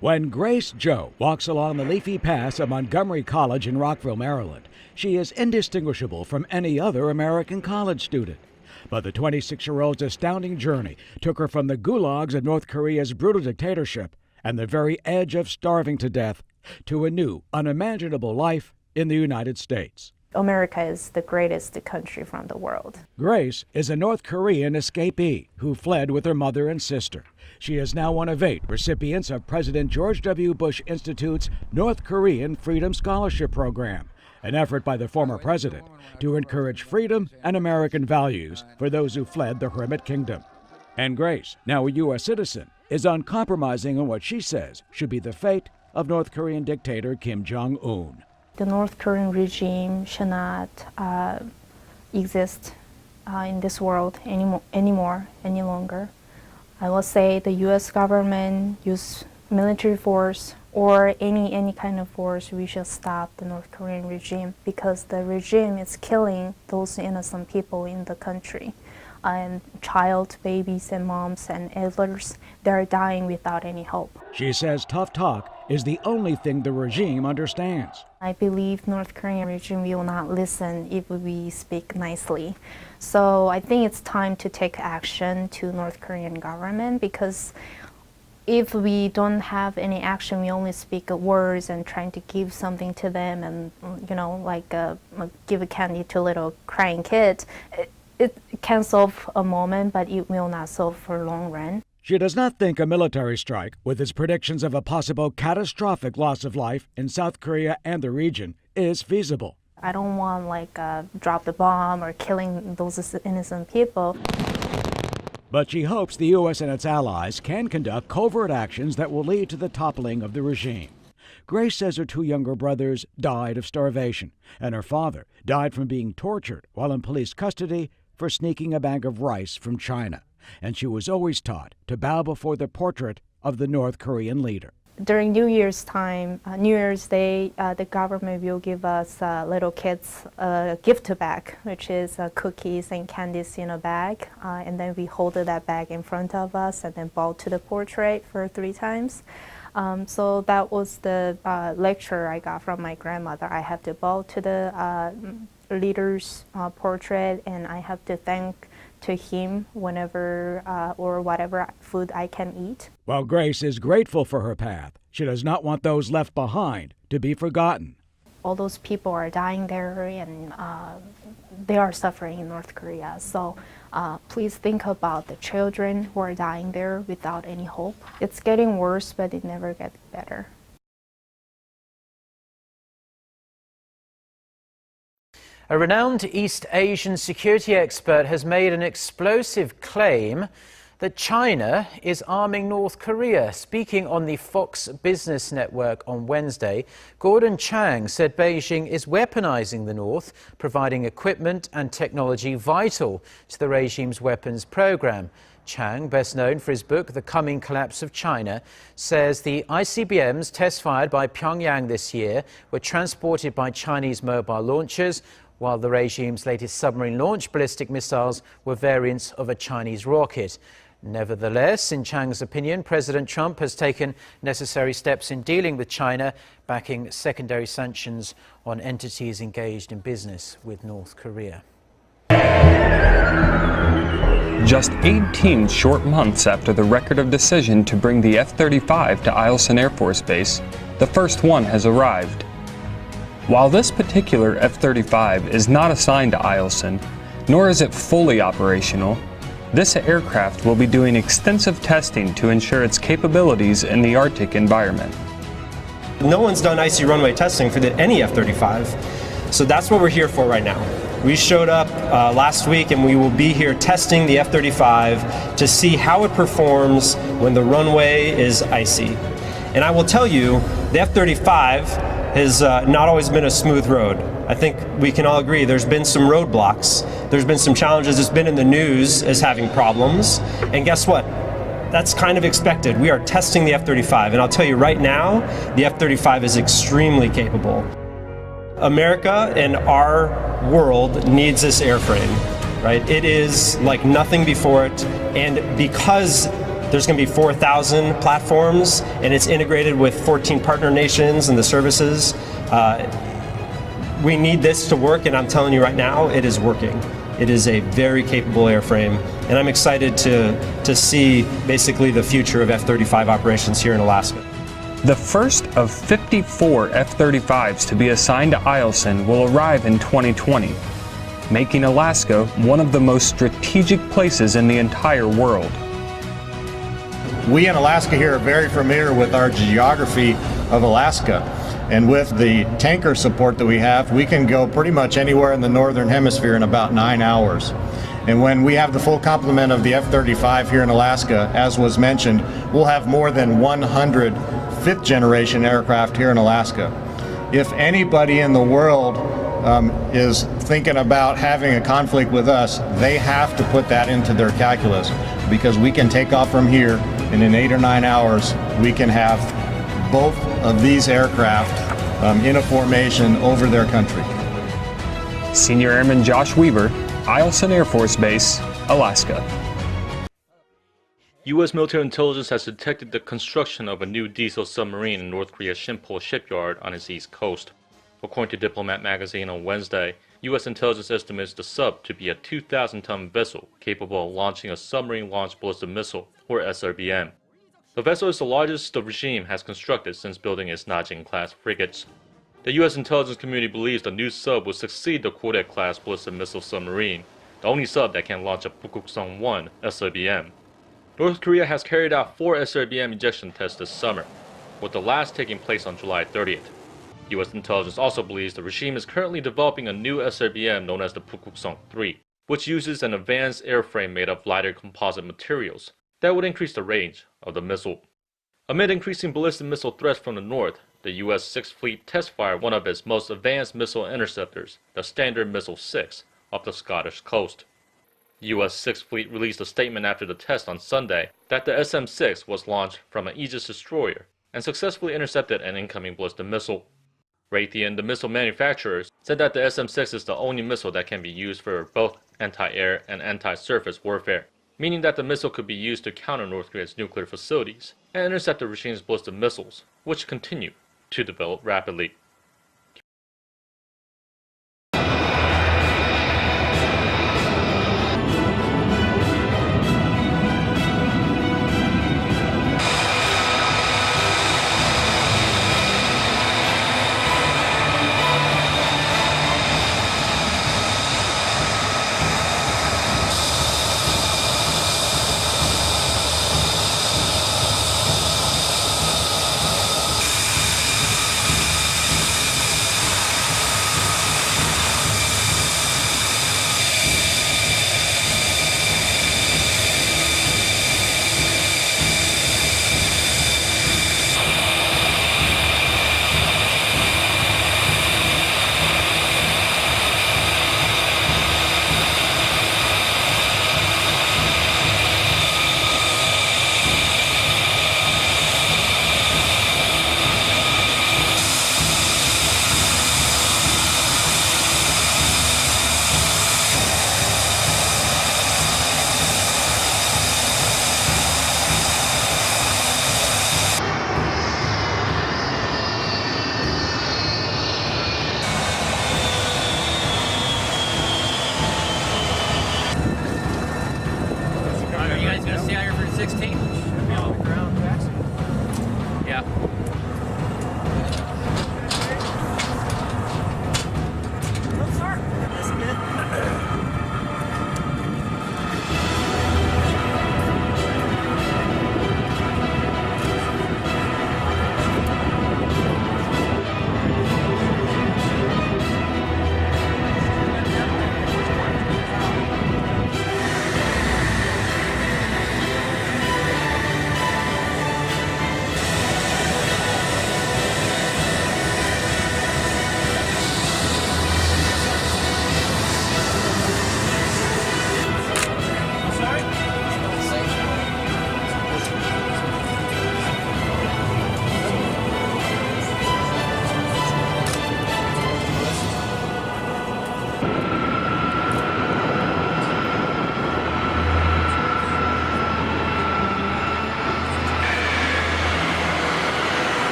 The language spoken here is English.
When Grace Zhou walks along the leafy paths of Montgomery College in Rockville, Maryland, she is indistinguishable from any other American college student. But the 26-year-old's astounding journey took her from the gulags of North Korea's brutal dictatorship and the very edge of starving to death to a new, unimaginable life in the United States. America is the greatest country from the world. Grace is a North Korean escapee who fled with her mother and sister. She is now one of 8 recipients of President George W. Bush Institute's North Korean Freedom Scholarship Program, an effort by the former president to encourage freedom and American values for those who fled the Hermit Kingdom. And Grace, now a U.S. citizen, is uncompromising on what she says should be the fate of North Korean dictator Kim Jong-un. The North Korean regime should not exist in this world any longer. I will say the U.S. government use military force or any kind of force. We should stop the North Korean regime because the regime is killing those innocent people in the country. And child, babies, and moms and elders, they're dying without any hope. She says tough talk is the only thing the regime understands. I believe North Korean regime will not listen if we speak nicely. So I think it's time to take action to North Korean government because if we don't have any action, we only speak words and trying to give something to them and, give a candy to a little crying kid. It can solve a moment, but it will not solve for long run. She does not think a military strike, with its predictions of a possible catastrophic loss of life in South Korea and the region, is feasible. I don't want drop the bomb or killing those innocent people. But she hopes the U.S. and its allies can conduct covert actions that will lead to the toppling of the regime. Grace says her 2 younger brothers died of starvation, and her father died from being tortured while in police custody for sneaking a bag of rice from China. And she was always taught to bow before the portrait of the North Korean leader. During New Year's time, New Year's Day, the government will give us little kids a gift bag, which is cookies and candies in a bag. And then we hold that bag in front of us and then bow to the portrait for 3 times. So that was the lecture I got from my grandmother. I have to bow to the leader's portrait and I have to thank to him whenever or whatever food I can eat. While Grace is grateful for her path, she does not want those left behind to be forgotten. All those people are dying there and they are suffering in North Korea. So please think about the children who are dying there without any hope. It's getting worse, but it never gets better. A renowned East Asian security expert has made an explosive claim that China is arming North Korea. Speaking on the Fox Business Network on Wednesday, Gordon Chang said Beijing is weaponizing the North, providing equipment and technology vital to the regime's weapons program. Chang, best known for his book The Coming Collapse of China, says the ICBMs test fired by Pyongyang this year were transported by Chinese mobile launchers, while the regime's latest submarine-launched ballistic missiles were variants of a Chinese rocket. Nevertheless, in Chang's opinion, President Trump has taken necessary steps in dealing with China, backing secondary sanctions on entities engaged in business with North Korea. Just 18 short months after the record of decision to bring the F-35 to Eielson Air Force Base, the first one has arrived. While this particular F-35 is not assigned to Eielson, nor is it fully operational, this aircraft will be doing extensive testing to ensure its capabilities in the Arctic environment. No one's done icy runway testing for any F-35, so that's what we're here for right now. We showed up last week and we will be here testing the F-35 to see how it performs when the runway is icy. And I will tell you, the F-35 has not always been a smooth road. I think we can all agree there's been some roadblocks. There's been some challenges. It's been in the news as having problems. And guess what? That's kind of expected. We are testing the F-35, and I'll tell you right now, the F-35 is extremely capable. America and our world needs this airframe, right? It is like nothing before it, and because there's going to be 4,000 platforms, and it's integrated with 14 partner nations and the services, we need this to work, and I'm telling you right now, it is working. It is a very capable airframe, and I'm excited to see basically the future of F-35 operations here in Alaska. The first of 54 F-35s to be assigned to Eielson will arrive in 2020, making Alaska one of the most strategic places in the entire world. We in Alaska here are very familiar with our geography of Alaska. And with the tanker support that we have, we can go pretty much anywhere in the northern hemisphere in about 9 hours. And when we have the full complement of the F-35 here in Alaska, as was mentioned, we'll have more than 100 fifth generation aircraft here in Alaska. If anybody in the world is thinking about having a conflict with us, they have to put that into their calculus, because we can take off from here, and in 8 or 9 hours, we can have both of these aircraft in a formation over their country. Senior Airman Josh Weaver, Eielson Air Force Base, Alaska. U.S. military intelligence has detected the construction of a new diesel submarine in North Korea's Sinpo shipyard on its east coast. According to Diplomat magazine on Wednesday, U.S. intelligence estimates the sub to be a 2,000-ton vessel capable of launching a submarine-launched ballistic missile, or SRBM. The vessel is the largest the regime has constructed since building its Najin-class frigates. The U.S. intelligence community believes the new sub will succeed the Kordet-class ballistic missile submarine, the only sub that can launch a Pukguksong-1 SRBM. North Korea has carried out 4 SRBM ejection tests this summer, with the last taking place on July 30th. U.S. intelligence also believes the regime is currently developing a new SRBM known as the Pukguksong-3, which uses an advanced airframe made of lighter composite materials that would increase the range of the missile. Amid increasing ballistic missile threats from the north, the U.S. 6th Fleet test-fired one of its most advanced missile interceptors, the Standard Missile-6, off the Scottish coast. The U.S. 6th Fleet released a statement after the test on Sunday that the SM-6 was launched from an Aegis destroyer and successfully intercepted an incoming ballistic missile. Raytheon, the missile manufacturers, said that the SM-6 is the only missile that can be used for both anti-air and anti-surface warfare, meaning that the missile could be used to counter North Korea's nuclear facilities and intercept the regime's ballistic missiles, which continue to develop rapidly. Are you guys going to stay out here for the 16th? Should be on the ground, Jackson.